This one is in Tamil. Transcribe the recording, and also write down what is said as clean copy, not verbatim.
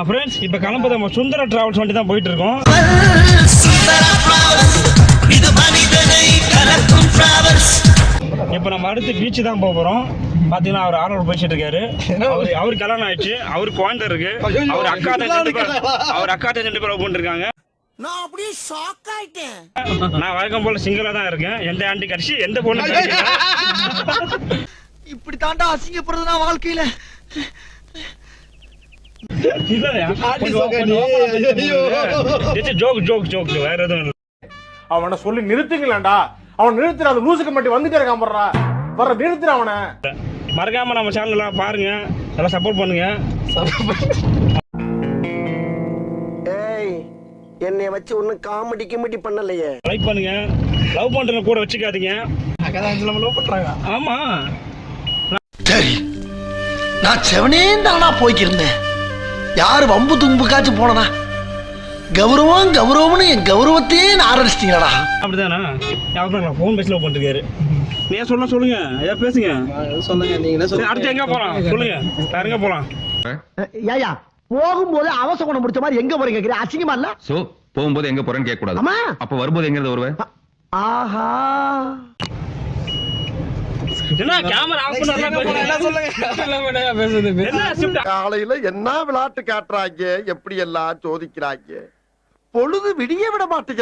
ஃப்ரெண்ட்ஸ் இப்போ கிளம்புது நம்ம சுந்தர டிராவல்ஸ் வண்டி தான் போயிட்டு இருக்கோம். இப்போ நம்ம அடுத்து பீச்சு தான் போகிறோம். பார்த்தீங்கன்னா அவர் ஆர்டர் பேசிட்டு இருக்காரு. அவருக்கு கல்யாணம் ஆயிடுச்சு, அவருக்கு குழந்தை இருக்கு, அவர் அக்கா தான் 2 பேர் போட்டுருக்காங்க. நான் அப்படியே ஷாக் ஆயிட்டேன். நான் வழக்கம் போல சிங்கிளா தான் இருக்கேன். எந்த ஆண்டி கடிச்சு எந்த பொண்ணு இப்படி தாண்டா அசிங்கப்படுறதுனா வாழ்க்கையில. வேற எதுவும் இல்லை. அவனை சொல்லி நிறுத்துங்களேன்டா. அவன் நிறுத்துற அந்த லூசுக்கு மட்டும் வந்துட்டே இருக்கான். வர நிறுத்துற அவனை. மறக்காம நம்ம சேனல்ல பாருங்க, எல்லாம் சப்போர்ட் பண்ணுங்க. ஏய், என்னைய வச்சு ஒன்னும் காமெடி கிமெடி பண்ணலையே. லைக் பண்ணுங்க. லவ் பண்றவங்க கூட வச்சுக்காதீங்க. நம்ம லவ் பண்றாங்க. ஆமா, சரி, நான் செவனேன்னு தானா போய்க்கிருந்தேன். யாரு வம்பு தும்புக்காச்சும் போனனா? கௌரவம்னு என் கௌரவத்தையே ஆரம்பிச்சிட்டீங்களா? அப்படிதானா? யாரும் ஃபோன் பேசி லவ் பண்ணிருக்காரு. நீங்க சொல்லுங்க, ஐயா பேசுங்க. சொல்லுங்க, நீங்களே சொல்லுங்க. அடுத்து எங்க போலாம் சொல்லுங்க, வேற எங்க போலாம்? ஏயா போகும்போது அவசர குணம் முடிச்ச மாதிரி எங்க போறீங்க கேக்குற? அசிங்கமா இல்ல? சோ போகும்போது எங்க போறேன்னு கேட்க கூடாது. அப்ப வரும்போது எங்க இருந்து வருவே? ஆஹா, என்ன கேமரா ஆஃப் பண்ணல? என்ன சொல்லுங்க, பேசுது. காலையில என்ன விளையாட்டு காட்டுறாங்க, எப்படி எல்லாம் சோதிக்கிறாங்க. பொழுது விடிய விட மாட்டேங்குது.